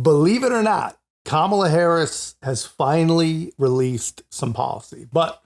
Believe it or not, Kamala Harris has finally released some policy. But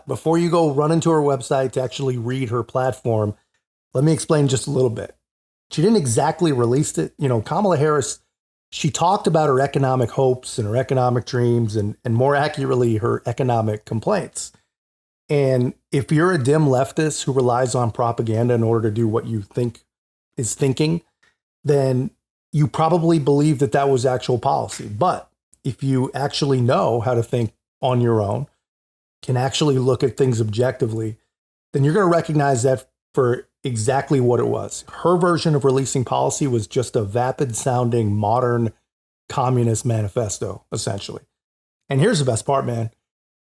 before you go run into her website to actually read her platform, let me explain just a little bit. She didn't exactly release it. Kamala Harris, she talked about her economic hopes and her economic dreams and more accurately, her economic complaints. And if you're a dim leftist who relies on propaganda in order to do what you think is thinking, then you probably believe that that was actual policy. But if you actually know how to think on your own, can actually look at things objectively, then you're going to recognize that for exactly what it was. Her version of releasing policy was just a vapid sounding modern communist manifesto, essentially. And here's the best part, man.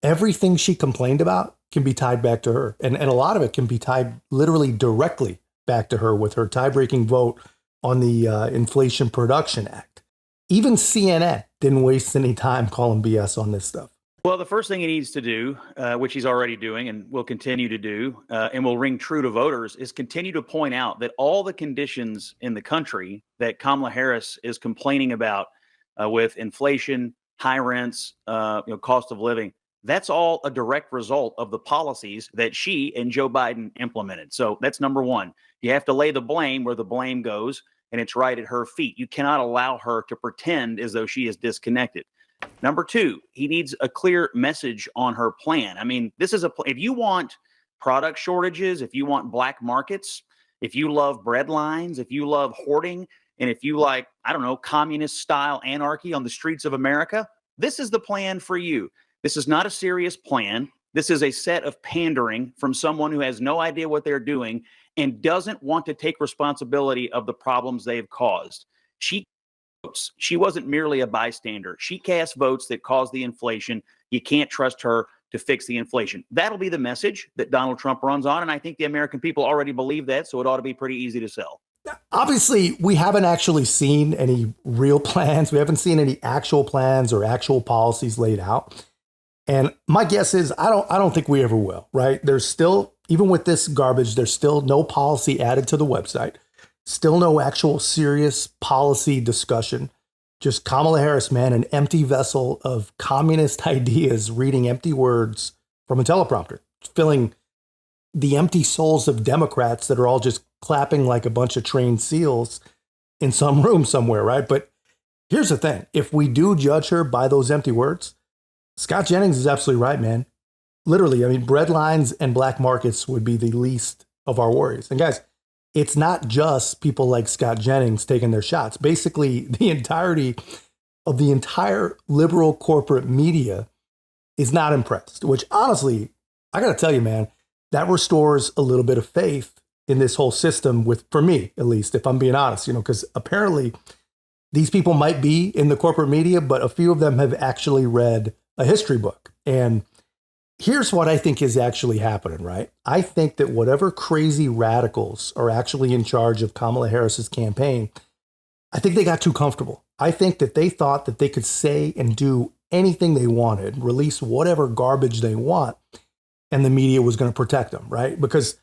Everything she complained about can be tied back to her. And a lot of it can be tied literally directly back to her with her tie-breaking vote on the Inflation Production Act. Even CNN didn't waste any time calling BS on this stuff. Well, the first thing he needs to do, which he's already doing and will continue to do, and will ring true to voters, is continue to point out that all the conditions in the country that Kamala Harris is complaining about with inflation, high rents, cost of living, that's all a direct result of the policies that she and Joe Biden implemented. So that's number one. You have to lay the blame where the blame goes, and it's right at her feet. You cannot allow her to pretend as though she is disconnected. Number two, he needs a clear message on her plan. I mean, this is if you want product shortages, if you want black markets, if you love bread lines, if you love hoarding, and if you like, I don't know, communist style anarchy on the streets of America, this is the plan for you. This is not a serious plan. This is a set of pandering from someone who has no idea what they're doing and doesn't want to take responsibility of the problems they've caused. She wasn't merely a bystander. She cast votes that caused the inflation. You can't trust her to fix the inflation. That'll be the message that Donald Trump runs on. And I think the American people already believe that. So it ought to be pretty easy to sell. Obviously, we haven't actually seen any real plans. We haven't seen any actual plans or actual policies laid out. And my guess is I don't think we ever will, right? There's still, even with this garbage, there's still no policy added to the website. Still no actual serious policy discussion. Just Kamala Harris, man, an empty vessel of communist ideas, reading empty words from a teleprompter, filling the empty souls of Democrats that are all just clapping like a bunch of trained seals in some room somewhere, right? But here's the thing. If we do judge her by those empty words, Scott Jennings is absolutely right, man. Literally, I mean, bread lines and black markets would be the least of our worries. And guys, it's not just people like Scott Jennings taking their shots. Basically, the entirety of the entire liberal corporate media is not impressed, which honestly, I got to tell you, man, that restores a little bit of faith in this whole system for me, at least, if I'm being honest, because apparently these people might be in the corporate media, but a few of them have actually read a history book. And here's what I think is actually happening, right? I think that whatever crazy radicals are actually in charge of Kamala Harris's campaign, I think they got too comfortable. I think that they thought that they could say and do anything they wanted, release whatever garbage they want, and the media was going to protect them, right? Because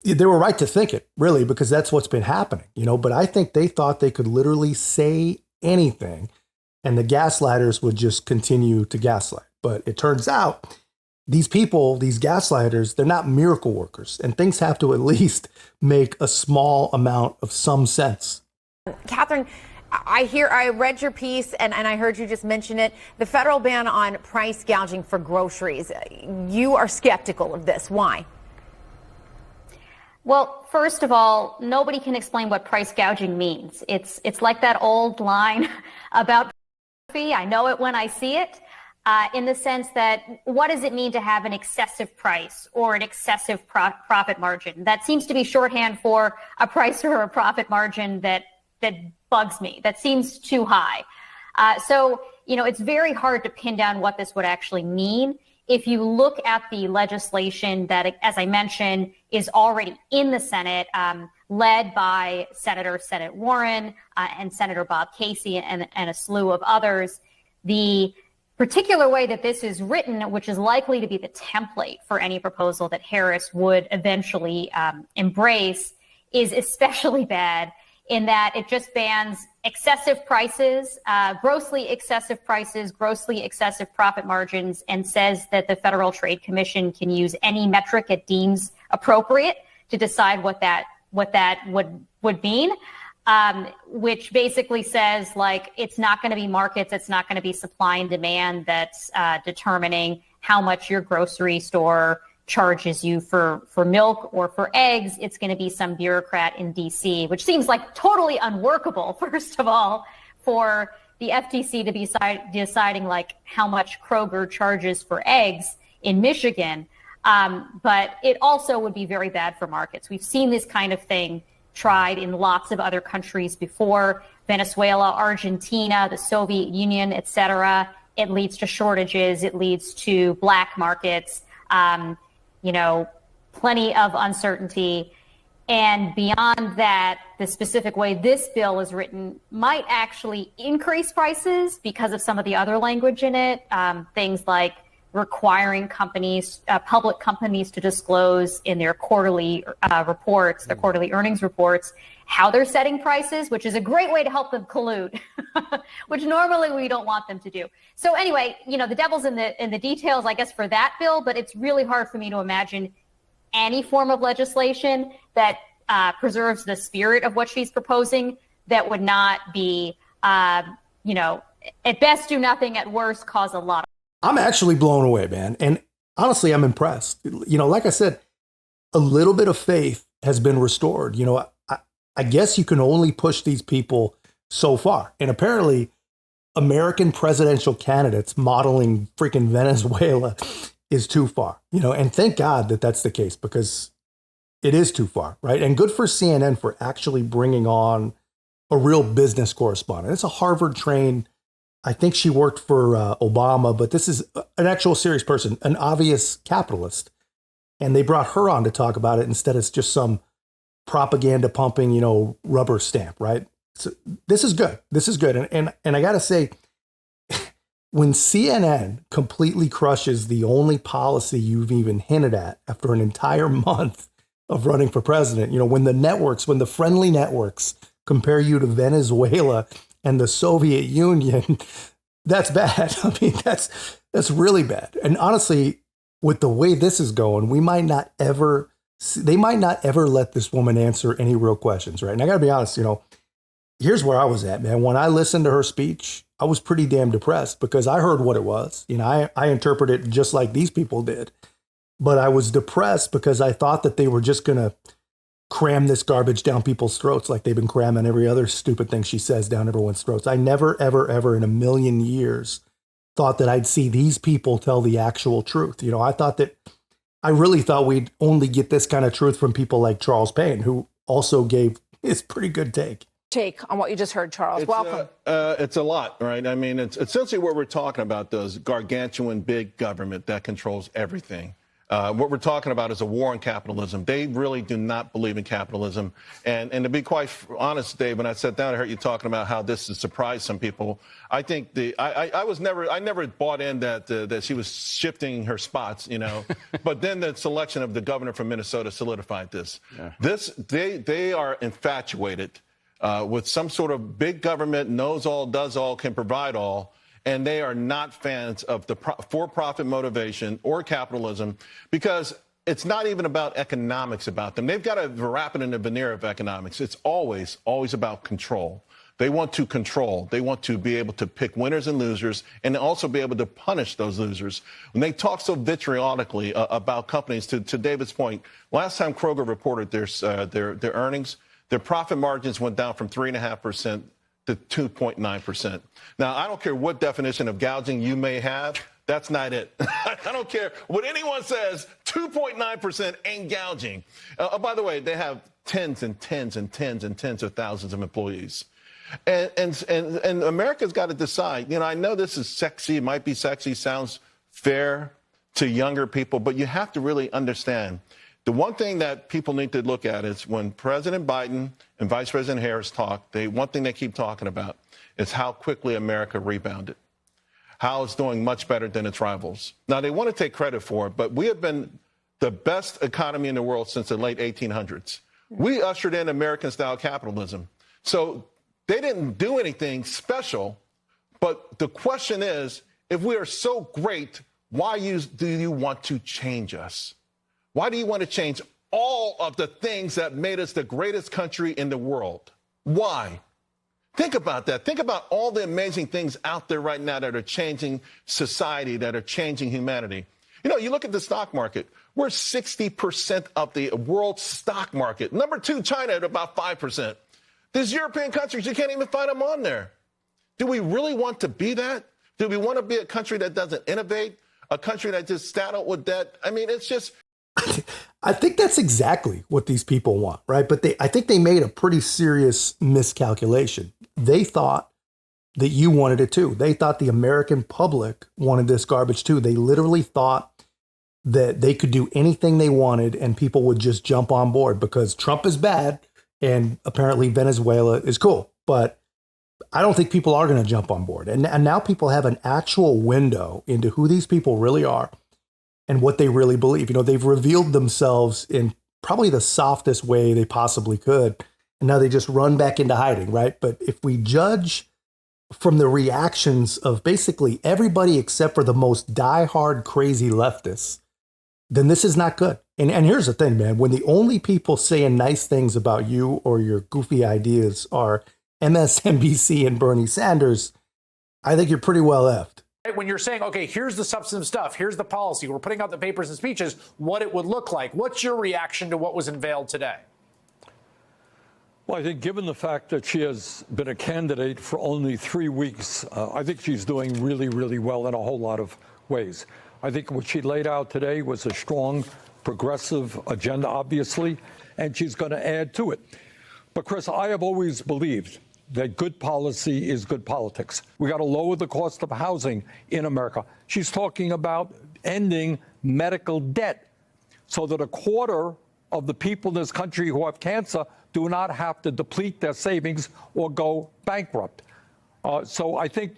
they were right to think it, really, because that's what's been happening, But I think they thought they could literally say anything, and the gaslighters would just continue to gaslight. But it turns out these people, these gaslighters, they're not miracle workers, and things have to at least make a small amount of some sense. Catherine, I read your piece and I heard you just mention it. The federal ban on price gouging for groceries. You are skeptical of this. Why? Well, first of all, nobody can explain what price gouging means. It's like that old line about I know it when I see it. In the sense that what does it mean to have an excessive price or an excessive profit margin? That seems to be shorthand for a price or a profit margin that bugs me. That seems too high. So, it's very hard to pin down what this would actually mean. If you look at the legislation that, as I mentioned, is already in the Senate, led by Senator Warren and Senator Bob Casey and a slew of others, the particular way that this is written, which is likely to be the template for any proposal that Harris would eventually embrace, is especially bad in that it just bans excessive prices, grossly excessive profit margins, and says that the Federal Trade Commission can use any metric it deems appropriate to decide what that would mean. Which basically says, like, it's not going to be markets, it's not going to be supply and demand that's determining how much your grocery store charges you for milk or for eggs. It's going to be some bureaucrat in D.C., which seems like totally unworkable, first of all, for the FTC to be deciding, like, how much Kroger charges for eggs in Michigan. But it also would be very bad for markets. We've seen this kind of thing tried in lots of other countries before: Venezuela, Argentina, the Soviet Union, et cetera. It leads to shortages. It leads to black markets, plenty of uncertainty. And beyond that, the specific way this bill is written might actually increase prices because of some of the other language in it. Things like requiring public companies to disclose in their quarterly reports, their quarterly earnings reports, how they're setting prices, which is a great way to help them collude, which normally we don't want them to do. So anyway, the devil's in the details, I guess, for that bill, but it's really hard for me to imagine any form of legislation that preserves the spirit of what she's proposing that would not be, at best do nothing, at worst cause a lot. I'm actually blown away, man. And honestly, I'm impressed. Like I said, a little bit of faith has been restored. I guess you can only push these people so far. And apparently, American presidential candidates modeling freaking Venezuela is too far. And thank God that that's the case, because it is too far, right? And good for CNN for actually bringing on a real business correspondent. It's a Harvard-trained, I think she worked for Obama, but this is an actual serious person, an obvious capitalist. And they brought her on to talk about it instead of just some propaganda pumping, rubber stamp, right? So this is good. This is good. And I got to say, when CNN completely crushes the only policy you've even hinted at after an entire month of running for president, when the friendly networks compare you to Venezuela and the Soviet Union, that's bad. I mean, that's really bad. And honestly, with the way this is going, they might not ever let this woman answer any real questions, right? And I got to be honest, here's where I was at, man. When I listened to her speech, I was pretty damn depressed because I heard what it was. I interpret it just like these people did. But I was depressed because I thought that they were just going to cram this garbage down people's throats like they've been cramming every other stupid thing she says down everyone's throats. I never, ever, ever in a million years thought that I'd see these people tell the actual truth. I really thought we'd only get this kind of truth from people like Charles Payne, who also gave his pretty good take on what you just heard, Charles. Welcome. It's a lot, right? I mean, it's essentially what we're talking about, those gargantuan big government that controls everything. What we're talking about is a war on capitalism. They really do not believe in capitalism. And to be quite honest, Dave, when I sat down, I heard you talking about how this has surprised some people. I think I never bought in that she was shifting her spots, But then the selection of the governor from Minnesota solidified this. Yeah. They are infatuated with some sort of big government, knows all, does all, can provide all. And they are not fans of the for-profit motivation or capitalism, because it's not even about economics about them. They've got to wrap it in the veneer of economics. It's always about control. They want to control. They want to be able to pick winners and losers, and also be able to punish those losers. When they talk so vitriolically about companies, to David's point, last time Kroger reported their earnings, their profit margins went down from 3.5% to 2.9%. Now, I don't care what definition of gouging you may have. That's not it. I don't care what anyone says. 2.9% ain't gouging. By the way, they have tens and tens and tens and tens of thousands of employees. And America's got to decide. I know this is sexy. It might be sexy, sounds fair to younger people, but you have to really understand. The one thing that people need to look at is when President Biden and Vice President Harris talk, one thing they keep talking about is how quickly America rebounded, how it's doing much better than its rivals. Now, they want to take credit for it, but we have been the best economy in the world since the late 1800s. We ushered in American-style capitalism. So they didn't do anything special. But the question is, if we are so great, why do you want to change us? Why do you want to change all of the things that made us the greatest country in the world? Why? Think about that. Think about all the amazing things out there right now that are changing society, that are changing humanity. You know, you look at the stock market. We're 60% of the world's stock market. Number 2, China at about 5%. These European countries, you can't even find them on there. Do we really want to be that? Do we want to be a country that doesn't innovate? A country that just saddled with debt? I mean, it's just... I think that's exactly what these people want, right? But I think they made a pretty serious miscalculation. They thought that you wanted it too. They thought the American public wanted this garbage too. They literally thought that they could do anything they wanted and people would just jump on board because Trump is bad and apparently Venezuela is cool. But I don't think people are going to jump on board. And now people have an actual window into who these people really are and what they really believe. You know, they've revealed themselves in probably the softest way they possibly could. And now they just run back into hiding, right? But if we judge from the reactions of basically everybody except for the most diehard crazy leftists, then this is not good. And here's the thing, man. When the only people saying nice things about you or your goofy ideas are MSNBC and Bernie Sanders, I think you're pretty well effed. When you're saying, okay, here's the substantive stuff, here's the policy, we're putting out the papers and speeches, what it would look like. What's your reaction to what was unveiled today? Well, I think given the fact that she has been a candidate for only 3 weeks, I think she's doing really, really well in a whole lot of ways. I think what she laid out today was a strong, progressive agenda, obviously, and she's going to add to it. But, Chris, I have always believed that good policy is good politics. We got to lower the cost of housing in America. She's talking about ending medical debt so that a quarter of the people in this country who have cancer do not have to deplete their savings or go bankrupt. So I think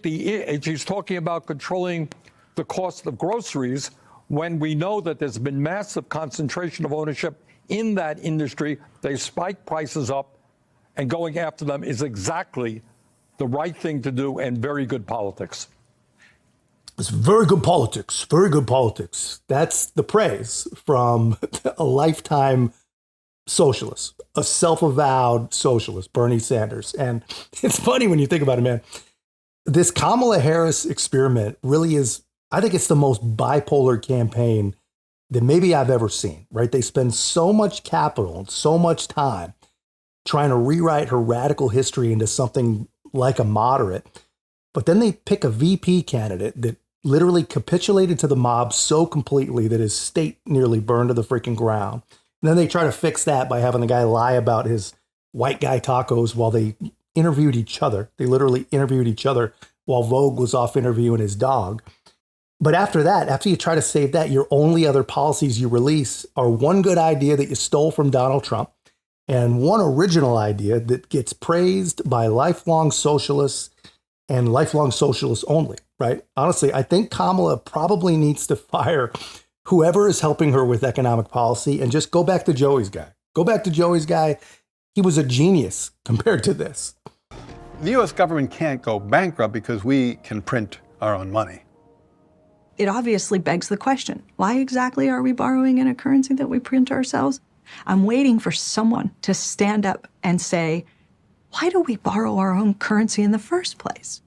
she's talking about controlling the cost of groceries when we know that there's been massive concentration of ownership in that industry. They spike prices up, and going after them is exactly the right thing to do and very good politics. It's very good politics, very good politics. That's the praise from a lifetime socialist, a self-avowed socialist, Bernie Sanders. And it's funny when you think about it, man. This Kamala Harris experiment really is, I think it's the most bipolar campaign that maybe I've ever seen, right? They spend so much capital and so much time trying to rewrite her radical history into something like a moderate. But then they pick a VP candidate that literally capitulated to the mob so completely that his state nearly burned to the freaking ground. And then they try to fix that by having the guy lie about his white guy tacos while they interviewed each other. They literally interviewed each other while Vogue was off interviewing his dog. But after that, after you try to save that, your only other policies you release are one good idea that you stole from Donald Trump and one original idea that gets praised by lifelong socialists and lifelong socialists only, right? Honestly, I think Kamala probably needs to fire whoever is helping her with economic policy and just go back to Joey's guy. Go back to Joey's guy. He was a genius compared to this. The U.S. government can't go bankrupt because we can print our own money. It obviously begs the question, why exactly are we borrowing in a currency that we print ourselves? I'm waiting for someone to stand up and say, why do we borrow our own currency in the first place?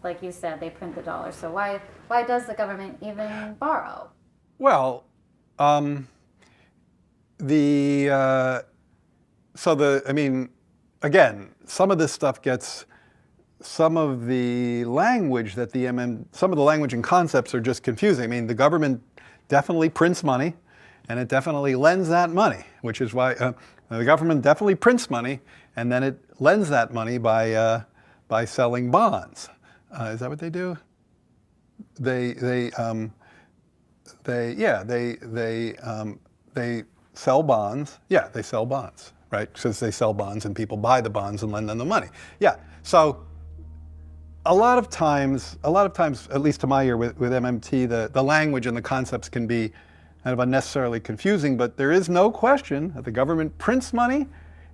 Like you said, they print the dollar. So why does the government even borrow? Well, again, some of this stuff gets, some of the language that some of the language and concepts are just confusing. I mean, the government definitely prints money, and it definitely lends that money, which is why the government definitely prints money, and then it lends that money by selling bonds. Is that what they do? They sell bonds. Yeah, they sell bonds, right? Because they sell bonds and people buy the bonds and lend them the money. Yeah. So a lot of times, at least to my ear with MMT, the language and the concepts can be kind of unnecessarily confusing, but there is no question that the government prints money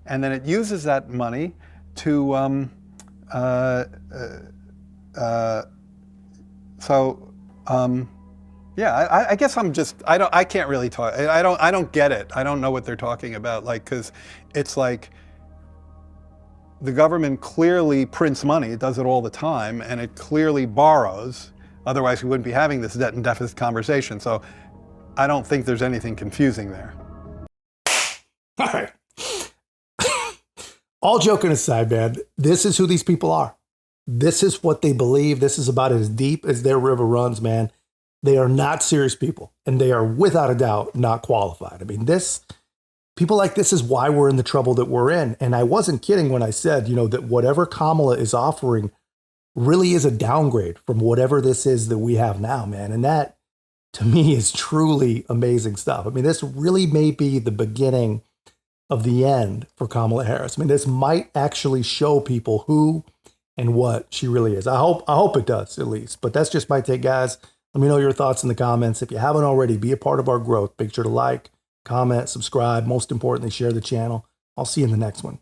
and then it uses that money to yeah, I guess I can't really talk. I don't get it. I don't know what they're talking about. Like, because it's like the government clearly prints money. It does it all the time, and it clearly borrows. Otherwise, we wouldn't be having this debt and deficit conversation. So I don't think there's anything confusing there. All right. All joking aside, man, this is who these people are. This is what they believe. This is about as deep as their river runs, man. They are not serious people, and they are without a doubt not qualified. I mean, people like this is why we're in the trouble that we're in. And I wasn't kidding when I said, that whatever Kamala is offering really is a downgrade from whatever this is that we have now, man. And that, to me, is truly amazing stuff. I mean, this really may be the beginning of the end for Kamala Harris. I mean, this might actually show people who and what she really is. I hope it does, at least. But that's just my take, guys. Let me know your thoughts in the comments. If you haven't already, be a part of our growth. Make sure to like, comment, subscribe. Most importantly, share the channel. I'll see you in the next one.